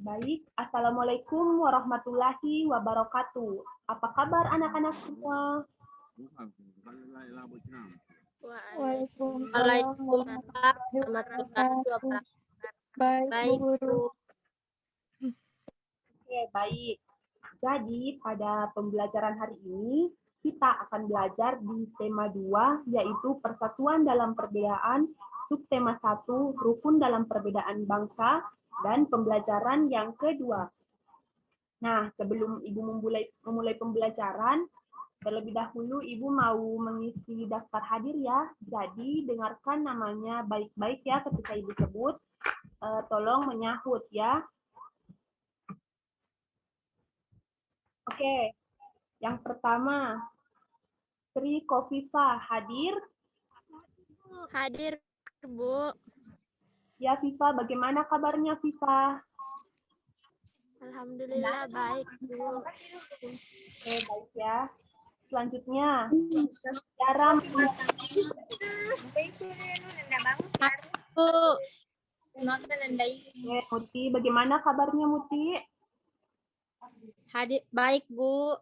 Baik, Assalamualaikum warahmatullahi wabarakatuh. Apa kabar anak-anak semua? Waalaikumsalam Waalaikumsalam warahmatullahi warahmatullahi wabarakatuh. wabarakatuh. Baik, Bu Baik, Guru. Bu. Oke, baik. Jadi, pada pembelajaran hari ini, kita akan belajar di tema 2, yaitu Persatuan dalam Perbedaan, subtema 1, Rukun dalam Perbedaan Bangsa, dan pembelajaran yang kedua. Nah, sebelum Ibu memulai pembelajaran, terlebih dahulu Ibu mau mengisi daftar hadir ya. Jadi, dengarkan namanya baik-baik ya ketika Ibu sebut. Tolong menyahut ya. Oke, yang pertama, Sri Kofifa hadir. Hadir, Bu. Ya, Viva, bagaimana kabarnya, Viva? Alhamdulillah baik, Bu. Oke, baik ya. Selanjutnya, Tiara. Bu. Oke, Muti, bagaimana kabarnya, Muti? Hadir, baik, Bu.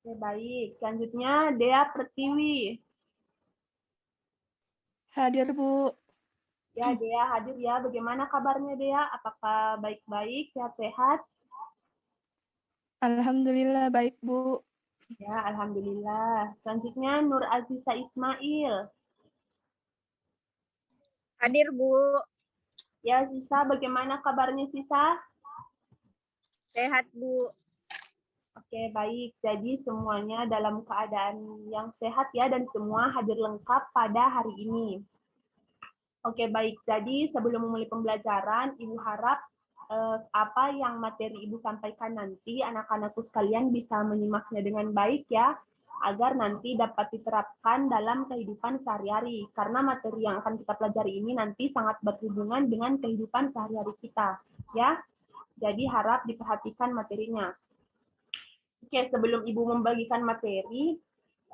Oke, baik. Selanjutnya, Dea Pertiwi. Hadir, Bu. Ya, Dea hadir ya. Bagaimana kabarnya, Dea? Apakah baik-baik, sehat-sehat? Alhamdulillah baik, Bu. Ya, Alhamdulillah. Selanjutnya, Nur Aziza Ismail. Hadir, Bu. Ya, Sisa, bagaimana kabarnya, Sisa? Sehat, Bu. Oke, baik. Jadi semuanya dalam keadaan yang sehat ya, dan semua hadir lengkap pada hari ini. Oke, baik. Jadi sebelum memulai pembelajaran, Ibu harap apa yang materi Ibu sampaikan nanti, anak-anakku sekalian bisa menyimaknya dengan baik ya, agar nanti dapat diterapkan dalam kehidupan sehari-hari. Karena materi yang akan kita pelajari ini nanti sangat berhubungan dengan kehidupan sehari-hari kita. Ya, jadi harap diperhatikan materinya. Oke, sebelum Ibu membagikan materi,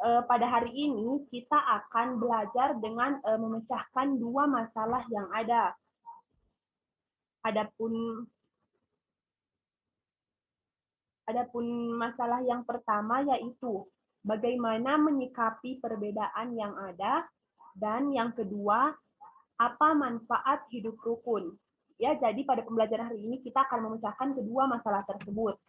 pada hari ini kita akan belajar dengan memecahkan dua masalah yang ada. Adapun masalah yang pertama yaitu bagaimana menyikapi perbedaan yang ada, dan yang kedua, apa manfaat hidup rukun. Ya, jadi pada pembelajaran hari ini kita akan memecahkan kedua masalah tersebut.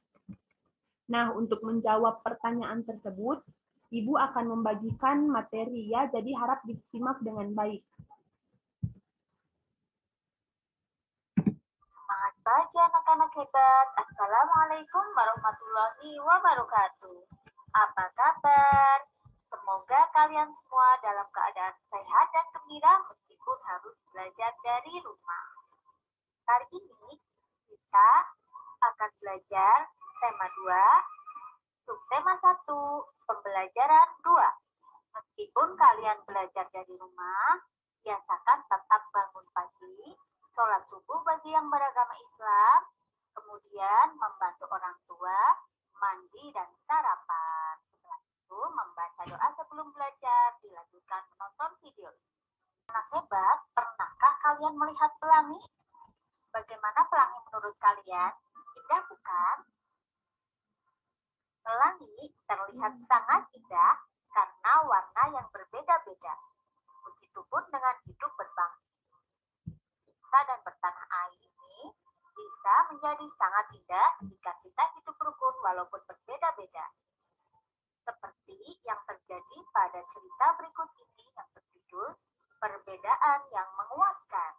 Nah, untuk menjawab pertanyaan tersebut, Ibu akan membagikan materi ya, jadi harap disimak dengan baik. Semangat pagi anak-anak hebat. Assalamualaikum warahmatullahi wabarakatuh. Apa kabar? Semoga kalian semua dalam keadaan sehat dan gembira meskipun harus belajar dari rumah. Kali ini kita akan belajar tema 2, subtema 1, pembelajaran 2. Meskipun kalian belajar dari rumah, biasakan tetap bangun pagi, sholat subuh bagi yang beragama Islam, kemudian membantu orang tua, mandi dan sarapan. Setelah itu membaca doa sebelum belajar, dilanjutkan menonton video. Anak hebat, pernahkah kalian melihat pelangi? Bagaimana pelangi menurut kalian? Indah bukan? Pelangi terlihat sangat indah karena warna yang berbeda-beda. Begitupun dengan hidup berbangsa dan bertanah air ini bisa menjadi sangat indah jika kita hidup rukun walaupun berbeda-beda. Seperti yang terjadi pada cerita berikut ini yang berjudul Perbedaan yang Menguatkan.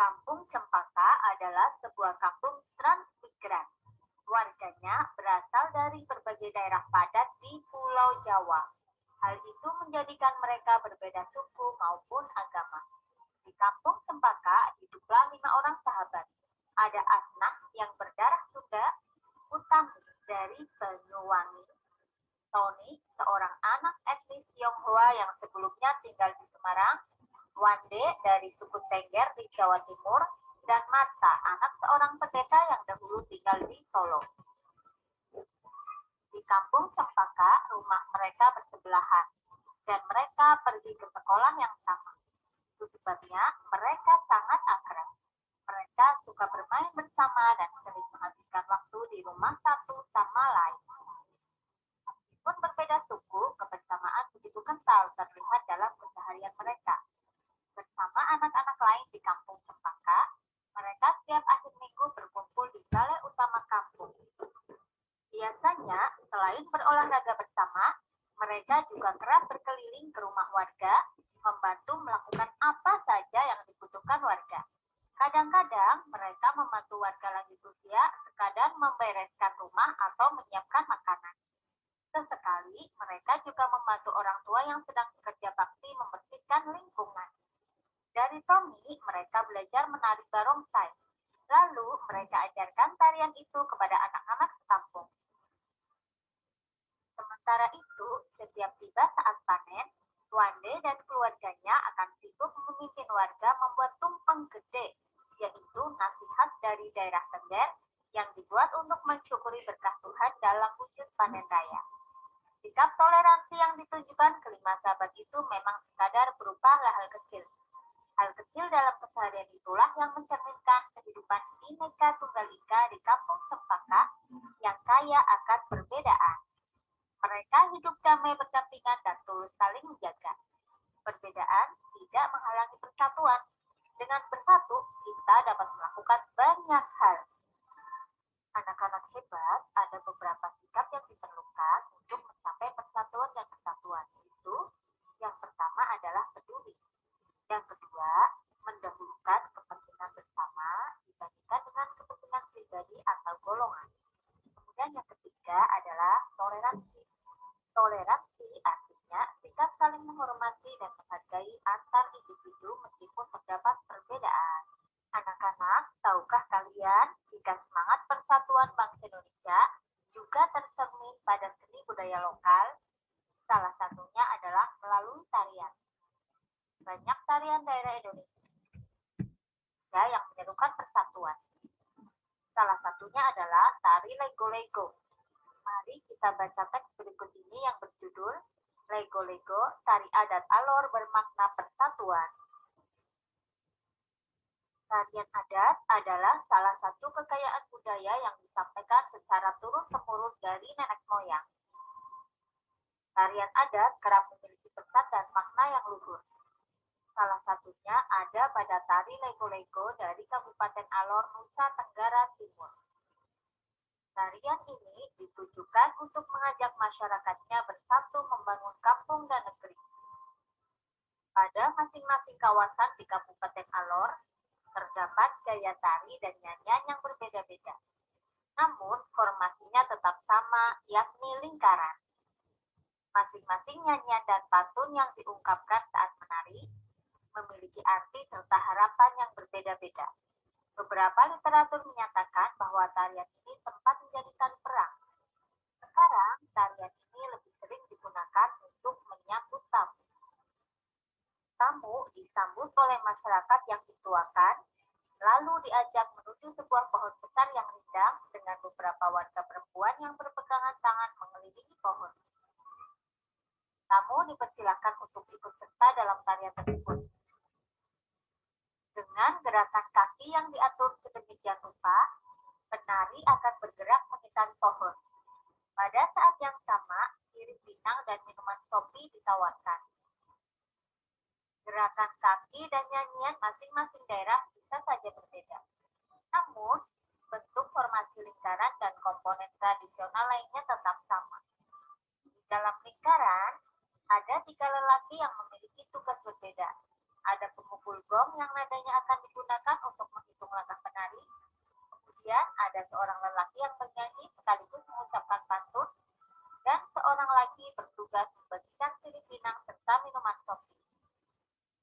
Kampung Cempaka adalah sebuah kampung transmigran. Warganya berasal dari berbagai daerah padat di Pulau Jawa. Hal itu menjadikan mereka berbeda suku maupun agama. Di kampung Cempaka hiduplah 5 orang sahabat. Ada Asnah yang berdarah Sunda, Utami dari Banyuwangi, Tony, seorang anak etnis Tionghoa yang sebelumnya tinggal di Semarang, Wande dari suku Tengger di Jawa Timur, dan Mata, anak seorang pendeta yang dahulu tinggal di Solo. Di kampung Cempaka, rumah mereka bersebelahan, dan mereka pergi ke sekolah yang sama. Itu sebabnya mereka sangat akrab. Mereka suka bermain bersama dan sering menghabiskan waktu di rumah satu sama lain. Meskipun berbeda suku, kebersamaan begitu kental terlihat dalam keseharian mereka. Bersama anak-anak lain di kampung Cempaka, mereka setiap akhir minggu berkumpul di balai utama kampung. Biasanya, selain berolahraga bersama, mereka juga kerap berkeliling ke rumah warga, membantu melakukan apa saja yang dibutuhkan warga. Kadang-kadang mereka membantu warga lanjut usia sekadar membereskan rumah atau menyiapkan makanan. Sesekali, mereka juga membantu orang tua yang sedang bekerja bakti membersihkan lingkungan. Dari Tommy, mereka belajar menari barongsai. Lalu, mereka ajarkan tarian itu kepada anak-anak sekampung. Sementara itu, setiap tiba saat panen, Wande dan keluarganya akan sibuk memimpin warga membuat tumpeng gede, yaitu nasihat dari daerah Tengger yang dibuat untuk mensyukuri berkah Tuhan dalam wujud panen raya. Sikap toleransi yang ditunjukkan kelima sahabat itu memang sekadar berupa hal kecil. Hal kecil dalam keseharian itulah yang mencerminkan kehidupan Bhinneka Tunggal Ika di kampung Cempaka yang kaya akan perbedaan. Mereka hidup damai berdampingan dan tulus saling menjaga. Perbedaan tidak menghalangi persatuan. Dengan bersatu, kita dapat melakukan banyak hal. Anak-anak hebat, ada beberapa sikap yang diperlukan untuk mencapai persatuan dan kesatuan. Itu yang pertama adalah peduli. Yang kedua, mendahulukan kepentingan bersama dibandingkan dengan kepentingan pribadi atau golongan. Kemudian yang ketiga adalah toleransi. Toleransi artinya sikap saling menghormati dan menghargai antar individu meskipun terdapat perbedaan. Anak-anak, tahukah kalian jika semangat persatuan bangsa Indonesia juga tercermin pada seni budaya lokal? Salah satunya adalah melalui tarian. Banyak tarian daerah Indonesia yang menyerukan persatuan. Salah satunya adalah tari Lego-Lego. Mari kita baca teks berikut ini yang berjudul Lego-Lego, Tari Adat Alor Bermakna Persatuan. Tarian adat adalah salah satu kekayaan budaya yang disampaikan secara turun-temurun dari nenek moyang. Tarian adat kerap memiliki pesan dan makna yang luhur. Salah satunya ada pada tari Lego-Lego dari Kabupaten Alor, Nusa Tenggara Timur. Tarian ini ditujukan untuk mengajak masyarakatnya bersatu membangun kampung dan negeri. Pada masing-masing kawasan di Kabupaten Alor, terdapat gaya tari dan nyanyian yang berbeda-beda. Namun, formasinya tetap sama, yakni lingkaran. Masing-masing nyanyian dan pantun yang diungkapkan saat menari memiliki arti serta harapan yang berbeda-beda. Beberapa literatur menyatakan bahwa tarian ini sempat menjadi tari perang. Sekarang, tarian ini lebih sering digunakan untuk menyambut tamu. Tamu disambut oleh masyarakat yang dituakan, lalu diajak menuju sebuah pohon besar yang rindang dengan beberapa warga perempuan yang berpegangan tangan mengelilingi pohon. Tamu dipersilakan untuk ikut serta dalam tarian tersebut. Dengan gerakan kaki yang diatur sedemikian rupa, penari akan bergerak mengitari pohon. Pada saat yang sama, piring pinang dan minuman kopi ditawarkan. Gerakan kaki dan nyanyian masing-masing daerah bisa saja berbeda. Namun, bentuk formasi lingkaran dan komponen tradisional lainnya tetap sama. Di dalam lingkaran, ada 3 lelaki yang memiliki tugas berbeda. Ada pemukul gong yang nadanya akan digunakan untuk menghitung langkah penari. Kemudian ada seorang lelaki yang bernyanyi sekaligus mengucapkan pantun, dan seorang lagi bertugas membagikan piring pinang serta minuman kopi.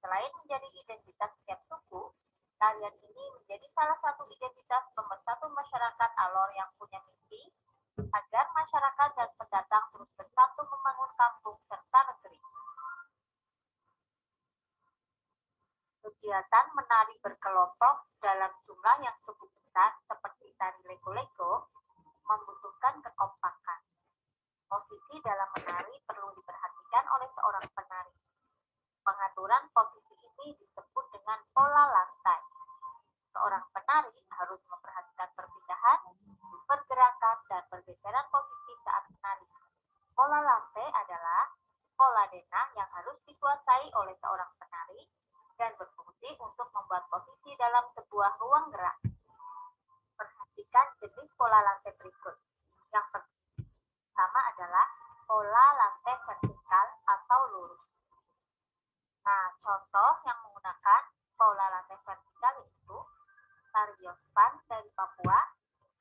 Selain menjadi identitas setiap suku, tarian ini menjadi salah satu identitas pemersatu masyarakat Alor yang punya misi agar masyarakat dan pendatang terus bersatu membangun kampung serta negeri. Kegiatan menari berkelompok dalam jumlah yang cukup besar seperti tari Lego-Lego membutuhkan kekompakan. Posisi dalam menari perlu diperhatikan oleh seorang penari. Pengaturan posisi ini disebut dengan pola lantai. Seorang penari harus memperhatikan perpindahan, pergerakan, dan pergeseran posisi saat menari. Pola lantai adalah pola denah yang harus dikuasai oleh seorang penari dan berfungsi untuk membuat posisi dalam sebuah ruang gerak. Perhatikan jenis pola lantai berikut. Yang pertama adalah pola lantai vertikal atau lurus. Nah, contoh yang menggunakan pola lantai vertikal itu tari Yospan dari Papua,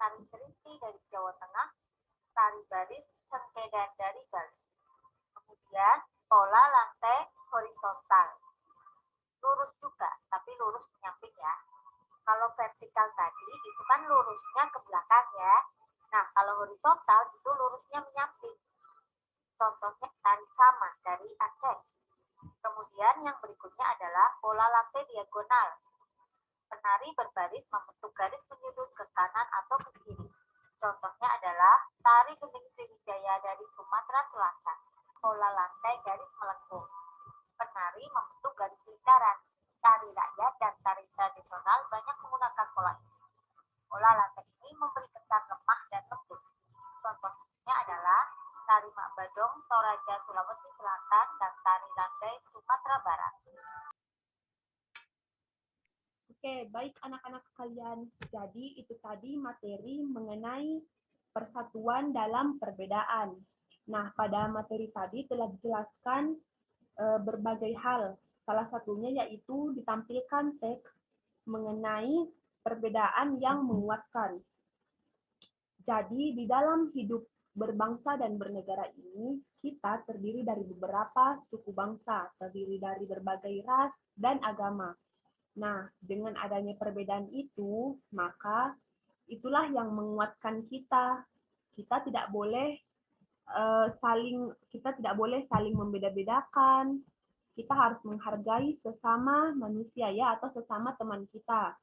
tari Serinti dari Jawa Tengah, tari baris Cengkedan dari Bali. Kemudian pola lantai horizontal. Lurus juga, tapi lurus menyamping ya. Kalau vertikal tadi itu kan lurusnya ke belakang ya. Nah, kalau horizontal itu lurusnya menyamping. Contohnya tari Saman dari Aceh. Kemudian yang berikutnya adalah pola lantai diagonal. Penari berbaris membentuk garis menyudut ke kanan atau ke kiri. Contohnya adalah tari Gending Sriwijaya dari Sumatera Selatan. Pola lantai garis melengkung. Penari membentuk garis lingkaran. Tari rakyat dan tari tradisional banyak menggunakan pola ini. Pola lantai ini memberi kesan lemah dan lembut. Contohnya adalah tari Mak Badong, Toraja, Sulawesi Selatan, dan tari landai Sumatera Barat. Oke, baik anak-anak sekalian. Jadi itu tadi materi mengenai persatuan dalam perbedaan. Nah, pada materi tadi telah dijelaskan berbagai hal. Salah satunya yaitu ditampilkan teks mengenai perbedaan yang menguatkan. Jadi di dalam hidup berbangsa dan bernegara ini, kita terdiri dari beberapa suku bangsa, terdiri dari berbagai ras dan agama. Nah, dengan adanya perbedaan itu, maka itulah yang menguatkan kita. Kita tidak boleh saling membeda-bedakan. Kita harus menghargai sesama manusia ya, atau sesama teman kita.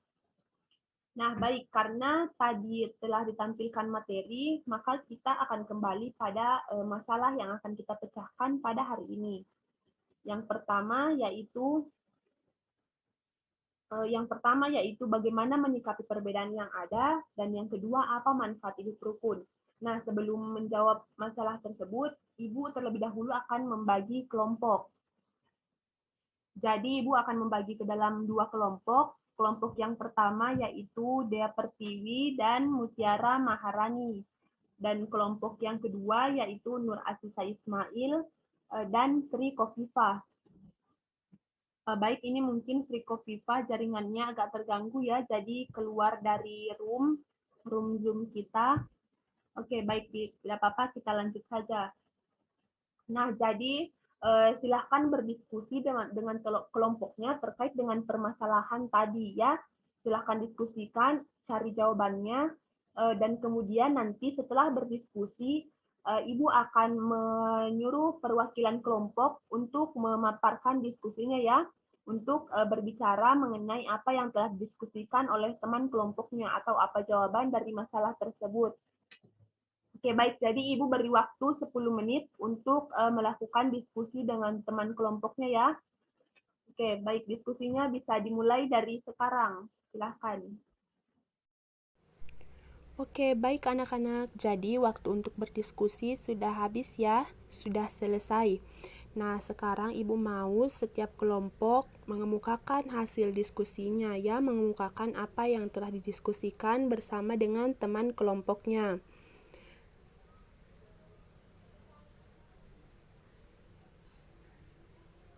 Nah, baik, karena tadi telah ditampilkan materi, maka kita akan kembali pada masalah yang akan kita pecahkan pada hari ini. Yang pertama yaitu bagaimana menyikapi perbedaan yang ada, dan yang kedua apa manfaat hidup rukun. Nah, sebelum menjawab masalah tersebut, Ibu terlebih dahulu akan membagi kelompok. Jadi Ibu akan membagi ke dalam 2 kelompok. Kelompok yang pertama yaitu Dea Pertiwi dan Mutiara Maharani. Dan kelompok yang kedua yaitu Nur Asisa Ismail dan Sri Kofifa. Baik, ini mungkin Sri Kofifa jaringannya agak terganggu ya, jadi keluar dari room Zoom kita. Oke, baik, tidak apa-apa, kita lanjut saja. Nah, jadi silahkan berdiskusi dengan kelompoknya terkait dengan permasalahan tadi ya. Silahkan diskusikan, cari jawabannya, dan kemudian nanti setelah berdiskusi, Ibu akan menyuruh perwakilan kelompok untuk memaparkan diskusinya ya, untuk berbicara mengenai apa yang telah didiskusikan oleh teman kelompoknya atau apa jawaban dari masalah tersebut. Oke, baik. Jadi Ibu beri waktu 10 menit untuk melakukan diskusi dengan teman kelompoknya ya. Oke, baik. Diskusinya bisa dimulai dari sekarang. Silahkan. Oke, baik anak-anak. Jadi waktu untuk berdiskusi sudah habis ya, sudah selesai. Nah, sekarang Ibu mau setiap kelompok mengemukakan hasil diskusinya ya, mengemukakan apa yang telah didiskusikan bersama dengan teman kelompoknya.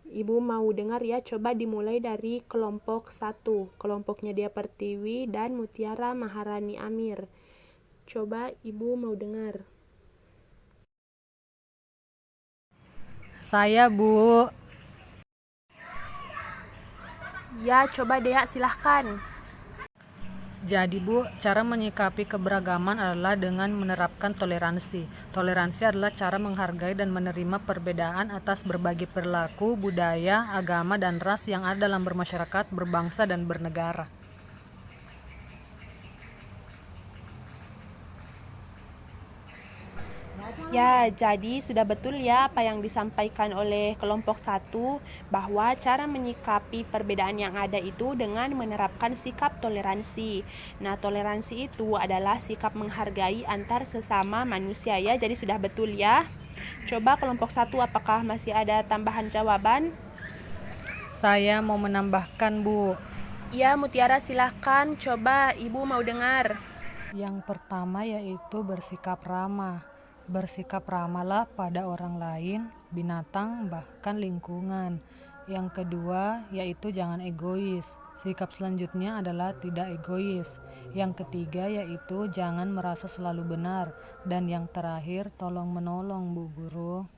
Ibu mau dengar ya, coba dimulai dari kelompok 1. Kelompoknya Dea Pertiwi dan Mutiara Maharani Amir. Coba Ibu mau dengar. Saya, Bu. Ya, coba Dea, silahkan. Jadi, Bu, cara menyikapi keberagaman adalah dengan menerapkan toleransi. Toleransi adalah cara menghargai dan menerima perbedaan atas berbagai perilaku, budaya, agama, dan ras yang ada dalam bermasyarakat, berbangsa, dan bernegara. Ya, jadi sudah betul ya apa yang disampaikan oleh kelompok 1 bahwa cara menyikapi perbedaan yang ada itu dengan menerapkan sikap toleransi. Nah, toleransi itu adalah sikap menghargai antar sesama manusia ya. Jadi sudah betul ya. Coba kelompok 1 apakah masih ada tambahan jawaban? Saya mau menambahkan, Bu. Ya, Mutiara silahkan. Coba Ibu mau dengar. Yang pertama yaitu bersikap ramah. Bersikap ramahlah pada orang lain, binatang, bahkan lingkungan. Yang kedua yaitu jangan egois. Sikap selanjutnya adalah tidak egois. Yang ketiga yaitu jangan merasa selalu benar. Dan yang terakhir tolong menolong, Bu Guru.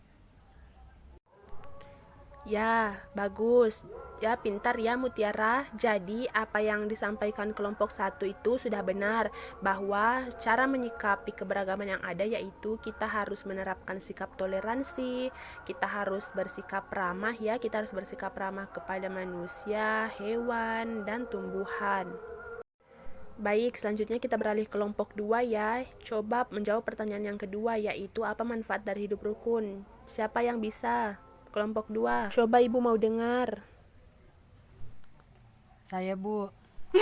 Ya, bagus. Ya, pintar ya Mutiara. Jadi, apa yang disampaikan kelompok 1 itu sudah benar, bahwa cara menyikapi keberagaman yang ada yaitu kita harus menerapkan sikap toleransi, kita harus bersikap ramah ya, kita harus bersikap ramah kepada manusia, hewan, dan tumbuhan. Baik, selanjutnya kita beralih ke kelompok 2 ya. Coba menjawab pertanyaan yang kedua yaitu apa manfaat dari hidup rukun? Siapa yang bisa? Kelompok 2. Coba Ibu mau dengar. Saya, Bu.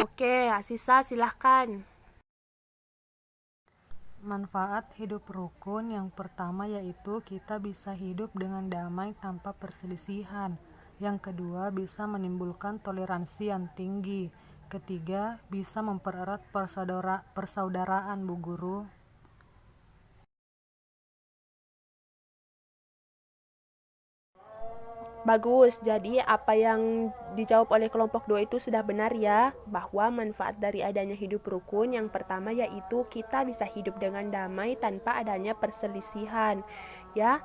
Oke, Asisa silahkan. Manfaat hidup rukun yang pertama yaitu kita bisa hidup dengan damai tanpa perselisihan. Yang kedua bisa menimbulkan toleransi yang tinggi. Ketiga bisa mempererat persaudaraan, Bu Guru. Bagus, jadi apa yang dijawab oleh kelompok 2 itu sudah benar ya, bahwa manfaat dari adanya hidup rukun yang pertama yaitu kita bisa hidup dengan damai tanpa adanya perselisihan. Ya,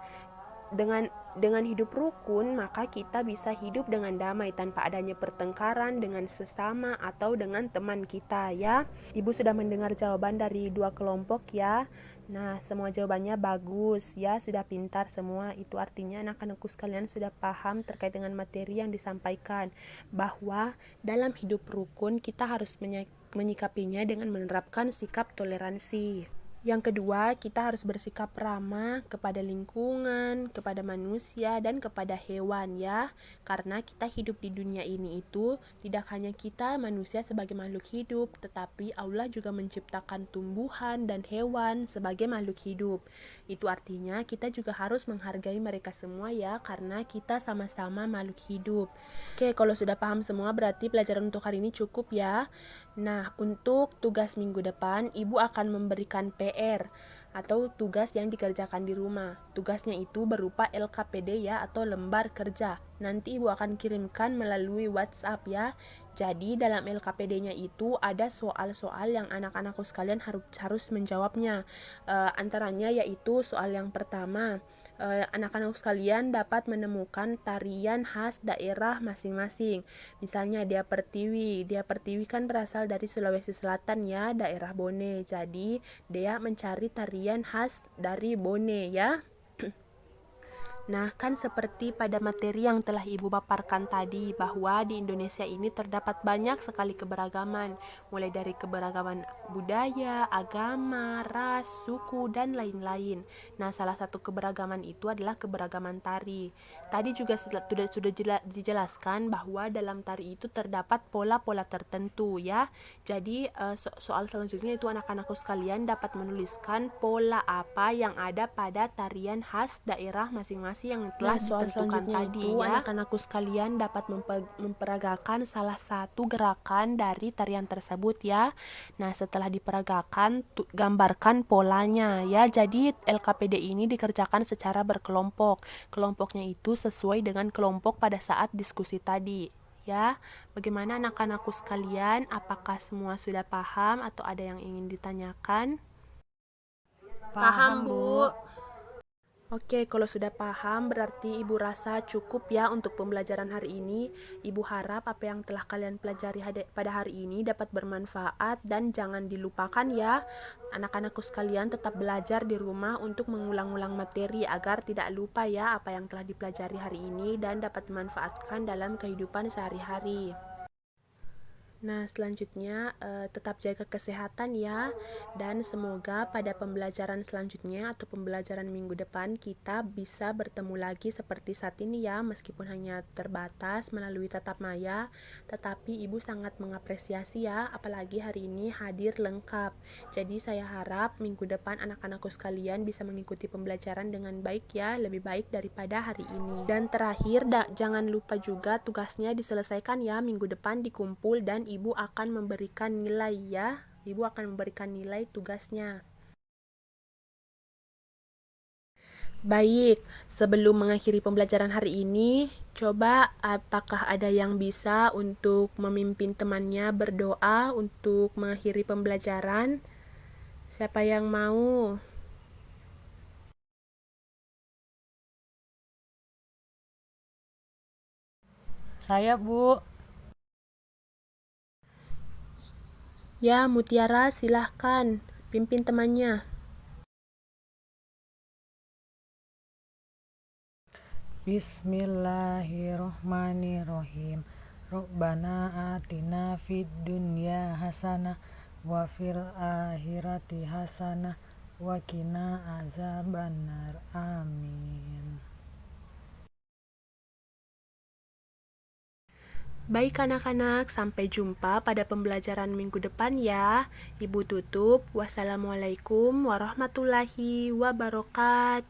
dengan hidup rukun maka kita bisa hidup dengan damai tanpa adanya pertengkaran dengan sesama atau dengan teman kita ya. Ibu sudah mendengar jawaban dari 2 kelompok ya. Nah, semua jawabannya bagus ya, sudah pintar semua. Itu artinya anak-anakku sekalian sudah paham terkait dengan materi yang disampaikan, bahwa dalam hidup rukun kita harus menyikapinya dengan menerapkan sikap toleransi. Yang kedua, kita harus bersikap ramah kepada lingkungan, kepada manusia, dan kepada hewan ya. Karena kita hidup di dunia ini itu tidak hanya kita manusia sebagai makhluk hidup, tetapi Allah juga menciptakan tumbuhan dan hewan sebagai makhluk hidup. Itu artinya kita juga harus menghargai mereka semua ya, karena kita sama-sama makhluk hidup. Oke, kalau sudah paham semua berarti pelajaran untuk hari ini cukup ya. Nah, untuk tugas minggu depan, Ibu akan memberikan PR atau tugas yang dikerjakan di rumah. Tugasnya itu berupa LKPD ya, atau lembar kerja. Nanti Ibu akan kirimkan melalui WhatsApp ya. Jadi dalam LKPD-nya itu ada soal-soal yang anak-anakku sekalian harus menjawabnya. Antaranya yaitu soal yang pertama, anak-anak sekalian dapat menemukan tarian khas daerah masing-masing. Misalnya Dia Pertiwi kan berasal dari Sulawesi Selatan ya, daerah Bone. Jadi Dia mencari tarian khas dari Bone ya. Nah, kan seperti pada materi yang telah Ibu paparkan tadi, bahwa di Indonesia ini terdapat banyak sekali keberagaman, mulai dari keberagaman budaya, agama, ras, suku, dan lain-lain. Nah, salah satu keberagaman itu adalah keberagaman tari. Tadi juga sudah dijelaskan bahwa dalam tari itu terdapat pola-pola tertentu ya. Jadi soal selanjutnya itu anak-anakku sekalian dapat menuliskan pola apa yang ada pada tarian khas daerah masing-masing yang telah ditentukan tadi ya. Anak-anakku sekalian dapat memperagakan salah satu gerakan dari tarian tersebut ya. Nah, setelah diperagakan gambarkan polanya ya. Jadi LKPD ini dikerjakan secara berkelompok. Kelompoknya itu sesuai dengan kelompok pada saat diskusi tadi ya. Bagaimana anak-anakku sekalian? Apakah semua sudah paham atau ada yang ingin ditanyakan? Paham, Bu. Oke, kalau sudah paham berarti Ibu rasa cukup ya untuk pembelajaran hari ini. Ibu harap apa yang telah kalian pelajari pada hari ini dapat bermanfaat dan jangan dilupakan ya. Anak-anakku sekalian tetap belajar di rumah untuk mengulang-ulang materi agar tidak lupa ya apa yang telah dipelajari hari ini dan dapat dimanfaatkan dalam kehidupan sehari-hari. Nah, selanjutnya tetap jaga kesehatan ya, dan semoga pada pembelajaran selanjutnya atau pembelajaran minggu depan kita bisa bertemu lagi seperti saat ini ya, meskipun hanya terbatas melalui tatap maya, tetapi Ibu sangat mengapresiasi ya, apalagi hari ini hadir lengkap. Jadi saya harap minggu depan anak-anakku sekalian bisa mengikuti pembelajaran dengan baik ya, lebih baik daripada hari ini. Dan terakhir, jangan lupa juga tugasnya diselesaikan ya, minggu depan dikumpul dan Ibu akan memberikan nilai ya. Ibu akan memberikan nilai tugasnya. Baik, sebelum mengakhiri pembelajaran hari ini, coba apakah ada yang bisa untuk memimpin temannya berdoa untuk mengakhiri pembelajaran? Siapa yang mau? Saya, Bu. Ya, Mutiara, silahkan pimpin temannya. Bismillahirrohmanirrohim. Rabbana atina fid dunya hasanah wa fil akhirati hasanah wa qina azabannar. Amin. Baik anak-anak, sampai jumpa pada pembelajaran minggu depan ya. Ibu tutup. Wassalamualaikum warahmatullahi wabarakatuh.